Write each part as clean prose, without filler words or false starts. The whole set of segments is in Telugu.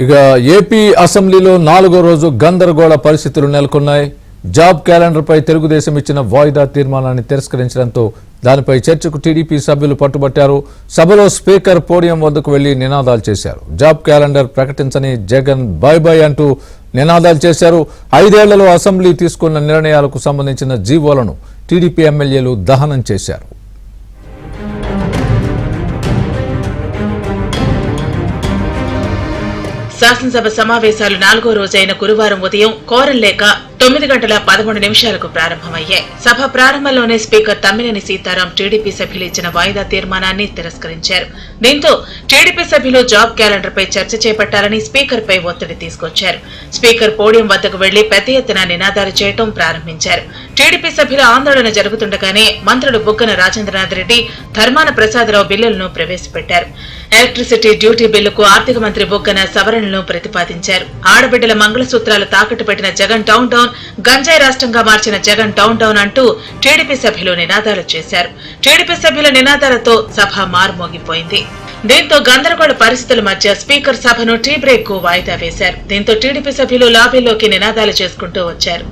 ఇక ఏపీ అసెంబ్లీలో 4వ రోజు గందరగోళ పరిస్థితులు నెలకొన్నాయి. జాబ్ క్యాలెండర్పై తెలుగుదేశం ఇచ్చిన వాయిదా తీర్మానాన్ని తిరస్కరించడంతో దానిపై చర్చకు టీడీపీ సభ్యులు పట్టుబట్టారు. సభలో స్పీకర్ పోడియం వద్దకు వెళ్లి నినాదాలు చేశారు. జాబ్ క్యాలెండర్ ప్రకటించని జగన్ బై బై అంటూ నినాదాలు చేశారు. 5 ఏళ్లలో అసెంబ్లీ తీసుకున్న నిర్ణయాలకు సంబంధించిన జీవోలను టీడీపీ ఎమ్మెల్యేలు దహనం చేశారు. శాసనసభ సమావేశాలు 4వ రోజైన గురువారం ఉదయం కోరం లేక 9:13 ప్రారంభమయ్యాయి. సభ ప్రారంభంలోనే స్పీకర్ తమ్మినేని సీతారాం టీడీపీ సభ్యులు ఇచ్చిన వాయిదా తీర్మానాన్ని తిరస్కరించారు. దీంతో టీడీపీ సభ్యులు జాబ్ క్యాలెండర్ పై చర్చ చేపట్టాలని స్పీకర్ పై ఒత్తిడి తీసుకొచ్చారు. స్పీకర్ పోడియం వద్దకు వెళ్లి పెద్ద ఎత్తున నినాదాలు చేయడం ప్రారంభించారు. టీడీపీ సభ్యుల ఆందోళన జరుగుతుండగానే మంత్రులు బుగ్గన రాజేంద్రనాథ్ రెడ్డి, ధర్మాన ప్రసాదరావు బిల్లులను ప్రవేశపెట్టారు. ఎలక్ట్రిసిటీ డ్యూటీ బిల్లుకు ఆర్థిక మంత్రి బుగ్గన సవరణలను ప్రతిపాదించారు. ఆడబిడ్డల మంగళసూత్రాలు తాకట్టు పెట్టిన జగన్ టౌన్ డౌన్, గంజాయి రాష్ట్రంగా మార్చిన జగన్ టౌన్ డౌన్ అంటూ టీడీపీ సభ్యులు నినాదాలు చేశారు. టీడీపీ సభ్యుల నినాదాలతో సభ మారుమోగిపోయింది. దీంతో గందరగోళ పరిస్థితుల మధ్య స్పీకర్ సభను టీ బ్రేక్ కు వాయిదా వేశారు. దీంతో టీడీపీ సభ్యులు లాబీలోకి నినాదాలు చేసుకుంటూ వచ్చారు.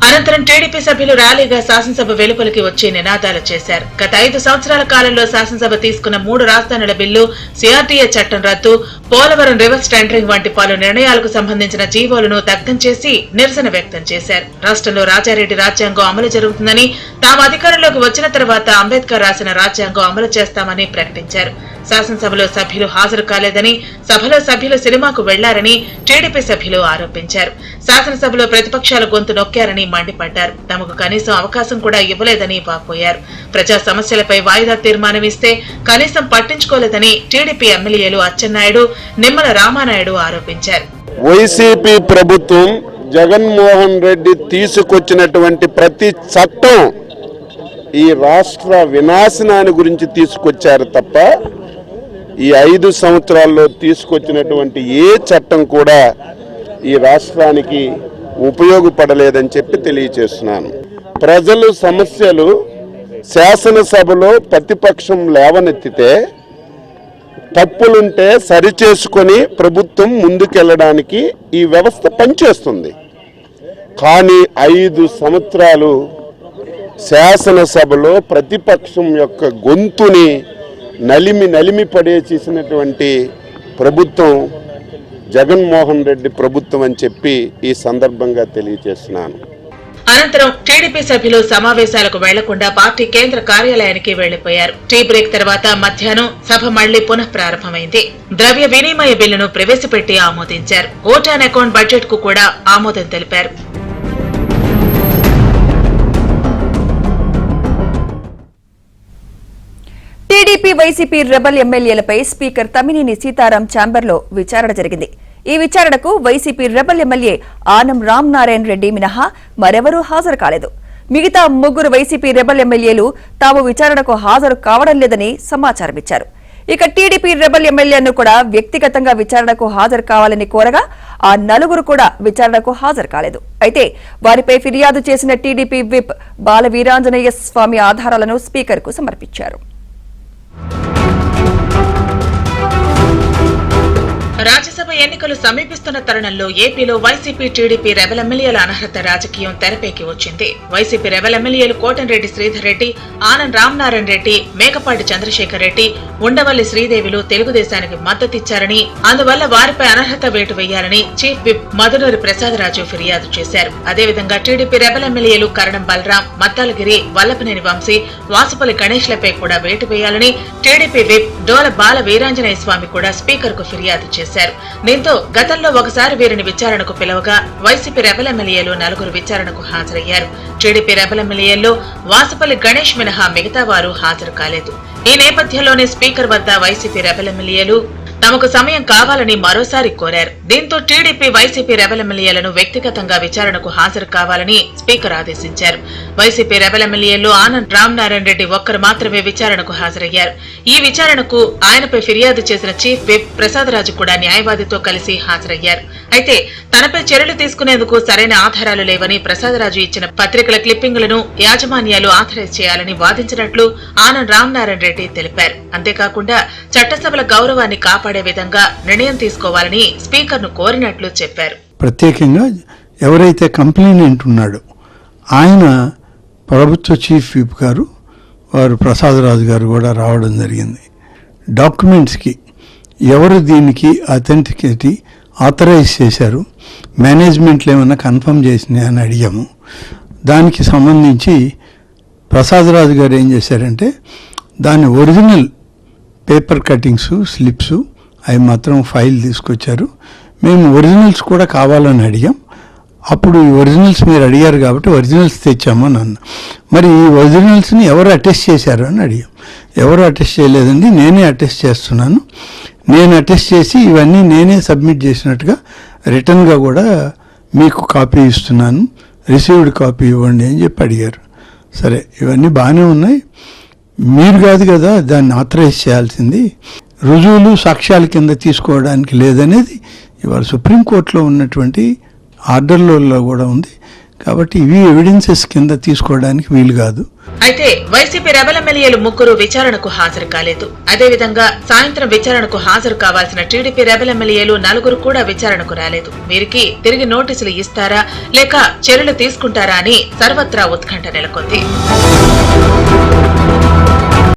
అనంతరం టీడీపీ సభ్యులు ర్యాలీగా శాసనసభ వెలుపలికి వచ్చి నినాదాలు చేశారు. గత 5 సంవత్సరాల కాలంలో శాసనసభ తీసుకున్న 3 రాజధానుల బిల్లు, సిఆర్టీఏ చట్టం రద్దు, పోలవరం రివర్స్ టెండరింగ్ వంటి పలు నిర్ణయాలకు సంబంధించిన జీవోలను దగ్ధం చేసి నిరసన వ్యక్తం చేశారు. రాష్ట్రంలో రాజారెడ్డి రాజ్యాంగం అమలు జరుగుతుందని, తాము అధికారంలోకి వచ్చిన తర్వాత అంబేద్కర్ రాసిన రాజ్యాంగం అమలు చేస్తామని ప్రకటించారు. శాసనసభలో సభ్యులు హాజరు కాలేదని, సభలో సభ్యులు సినిమాకు వెళ్లారని టీడీపీ సభ్యులు ఆరోపించారు. శాసనసభలో ప్రతిపక్షాలు గొంతు నొక్కారని మండిపడ్డారు. తమకు కనీసం అవకాశం కూడా ఇవ్వలేదని వాపోయారు. ప్రజా సమస్యలపై వాయిదా తీర్మానం ఇస్తే కనీసం పట్టించుకోలేదని టీడీపీ ఎమ్మెల్యేలు అచ్చెన్నాయుడు, నిమ్మల రామానాయుడు ఆరోపించారు. వైసీపీ ప్రభుత్వం జగన్మోహన్ రెడ్డి తీసుకొచ్చినటువంటి ప్రతి చట్టం ఈ రాష్ట్ర వినాశనాన్ని గురించి తీసుకొచ్చారు తప్ప ఈ 5 సంవత్సరాల్లో తీసుకొచ్చినటువంటి ఏ చట్టం కూడా ఈ రాష్ట్రానికి ఉపయోగపడలేదని చెప్పి తెలియచేస్తున్నాను. ప్రజలు సమస్యలు శాసనసభలో ప్రతిపక్షం లేవనెత్తితే తప్పులుంటే సరిచేసుకొని ప్రభుత్వం ముందుకెళ్లడానికి ఈ వ్యవస్థ పనిచేస్తుంది. కానీ 5 సంవత్సరాలు శాసనసభలో ప్రతిపక్షం యొక్క గొంతుని నలిమి పడేసేసినటువంటి ప్రభుత్వం జగన్మోహన్ రెడ్డి ప్రభుత్వం అని చెప్పి ఈ సందర్భంగా తెలియజేస్తున్నాను. అనంతరం టీడీపీ సభ్యులు సమావేశాలకు వెళ్లకుండా పార్టీ కేంద్ర కార్యాలయానికి వెళ్లిపోయారు. టీ బ్రేక్ తర్వాత మధ్యాహ్నం సభ మళ్లీ పునః ప్రారంభమైంది. ద్రవ్య వినిమయ బిల్లును ప్రవేశపెట్టి ఆమోదించారు. ఓట్ ఆన్ అకౌంట్ బడ్జెట్ కు కూడా ఆమోదం తెలిపారు. టీడీపీ, వైసీపీ రెబల్ ఎమ్మెల్యేలపై స్పీకర్ తమ్మినేని సీతారాం ఛాంబర్లో విచారణ జరిగింది. ఈ విచారణకు YCP rebel MLA Anam Ramanarayana Reddy మినహా మరెవరూ హాజరు కాలేదు. మిగతా 3 వైసీపీ రెబల్ ఎమ్మెల్యేలు తాము విచారణకు హాజరు కావడం లేదని సమాచారం ఇచ్చారు. ఇక టీడీపీ రెబల్ ఎమ్మెల్యేలను కూడా వ్యక్తిగతంగా విచారణకు హాజరు కావాలని కోరగా ఆ 4 కూడా విచారణకు హాజరు కాలేదు. అయితే వారిపై ఫిర్యాదు చేసిన టీడీపీ విప్ బాల వీరాంజనేయ స్వామి ఆధారాలను స్పీకర్కు సమర్పించారు. రాజ్యసభ ఎన్నికలు సమీపిస్తున్న తరుణంలో ఏపీలో వైసీపీ, టీడీపీ రెబల్ ఎమ్మెల్యేల అనర్హత రాజకీయం తెరపైకి వచ్చింది. వైసీపీ రెబల్ ఎమ్మెల్యేలు కోటంరెడ్డి శ్రీధర్ రెడ్డి, ఆనం రామనారాయణ రెడ్డి, మేకపాటి చంద్రశేఖర్ రెడ్డి, ఉండవల్లి శ్రీదేవిలు తెలుగుదేశానికి మద్దతిచ్చారని, అందువల్ల వారిపై అనర్హత వేటు వేయాలని చీఫ్ విప్ మధునూరి ప్రసాదరాజు ఫిర్యాదు చేశారు. అదేవిధంగా టీడీపీ రెబల్ ఎమ్మెల్యేలు కరణం బలరాం, మద్దాలగిరి, వల్లభనేని వంశీ, వాసుపల్లి గణేష్లపై కూడా వేటు వేయాలని టీడీపీ విప్ డోల బాల వీరాంజనేయ స్వామి కూడా స్పీకర్ కు ఫిర్యాదు చేశారు. దీంతో గతంలో ఒకసారి వీరిని విచారణకు పిలవగా వైసీపీ రెబల్ ఎమ్మెల్యేలు 4 విచారణకు హాజరయ్యారు. టీడీపీ రెబల్ ఎమ్మెల్యేల్లో వాసుపల్లి గణేష్ మినహా మిగతా వారు హాజరు కాలేదు. ఈ నేపథ్యంలోనే స్పీకర్ వద్ద వైసీపీ రెబల్ ఎమ్మెల్యేలు తమకు సమయం కావాలని మరోసారి కోరారు. దీంతో టీడీపీ వైసీపీ రెబల్ ఎమ్మెల్యేలను వ్యక్తిగతంగా విచారణకు హాజరు కావాలని స్పీకర్ ఆదేశించారు. వైసీపీ రెబల్ ఎమ్మెల్యేలు ఆనంద్ రామనారాయణ రెడ్డి ఒక్కరు మాత్రమే విచారణకు హాజరయ్యారు. ఈ విచారణకు ఆయనపై ఫిర్యాదు చేసిన చీఫ్ విప్ ప్రసాదరాజు కూడా న్యాయవాదితో కలిసి హాజరయ్యారు. అయితే తనపై చర్యలు తీసుకునేందుకు సరైన ఆధారాలు లేవని ప్రసాదరాజు ఇచ్చిన పత్రికల క్లిప్పింగులను యాజమాన్యాలు ఆథరైజ్ చేయాలని వాదించినట్లు ఆనంద్ రామనారాయణ రెడ్డి తెలిపారు. అంతేకాకుండా చట్టసభల గౌరవాన్ని కాపాడే విధంగా నిర్ణయం తీసుకోవాలని స్పీకర్ను కోరినట్లు చెప్పారు. ప్రత్యేకంగా ఎవరైతే కంప్లైనెంట్ ఉన్నాడో ఆయన ప్రభుత్వ చీఫ్ విప్ గారు వారు ప్రసాదరాజు గారు కూడా రావడం జరిగింది. డాక్యుమెంట్స్కి ఎవరు దీనికి అథెంటికేట్ ఆథరైజ్ చేశారు, మేనేజ్మెంట్లు ఏమైనా కన్ఫర్మ్ చేసినాయి అని అడిగాము. దానికి సంబంధించి ప్రసాదరాజు గారు ఏం చేశారంటే దాని ఒరిజినల్ పేపర్ కటింగ్స్ స్లిప్స్ అవి మాత్రం ఫైల్ తీసుకొచ్చారు. మేము ఒరిజినల్స్ కూడా కావాలని అడిగాం. అప్పుడు ఈ ఒరిజినల్స్ మీరు అడిగారు కాబట్టి ఒరిజినల్స్ తెచ్చామని అన్న. మరి ఈ ఒరిజినల్స్ని ఎవరు అటెస్ట్ చేశారు అని అడిగాం. ఎవరు అటెస్ట్ చేయలేదండి, నేనే అటెస్ట్ చేస్తున్నాను, నేను అటెస్ట్ చేసి ఇవన్నీ నేనే సబ్మిట్ చేసినట్టుగా రిటర్న్గా కూడా మీకు కాపీ ఇస్తున్నాను, రిసీవ్డ్ కాపీ ఇవ్వండి అని చెప్పి అడిగారు. సరే, ఇవన్నీ బాగానే ఉన్నాయి, మీరు కాదు కదా దాన్ని ఆథరైజ్ చేయాల్సింది, రుజువులు సాక్ష్యాల కింద తీసుకోవడానికి లేదనేది ఇవాళ సుప్రీంకోర్టులో ఉన్నటువంటి ఆర్డర్లలో కూడా ఉంది. కాబట్టి ఇవి ఎవిడెన్సెస్ కింద తీసుకోవడానికి వీలు కాదు. అయితే వైసీపీ రెబల్ ఎమ్మెల్యేలు ముగ్గురు విచారణకు హాజరు కాలేదు. అదేవిధంగా సాయంత్రం విచారణకు హాజరు కావాల్సిన టీడీపీ రెబల్ ఎమ్మెల్యేలు 4 కూడా విచారణకు రాలేదు. వీరికి తిరిగి నోటీసులు ఇస్తారా లేక చర్యలు తీసుకుంటారా అని సర్వత్రా ఉత్కంఠ నెలకొంది.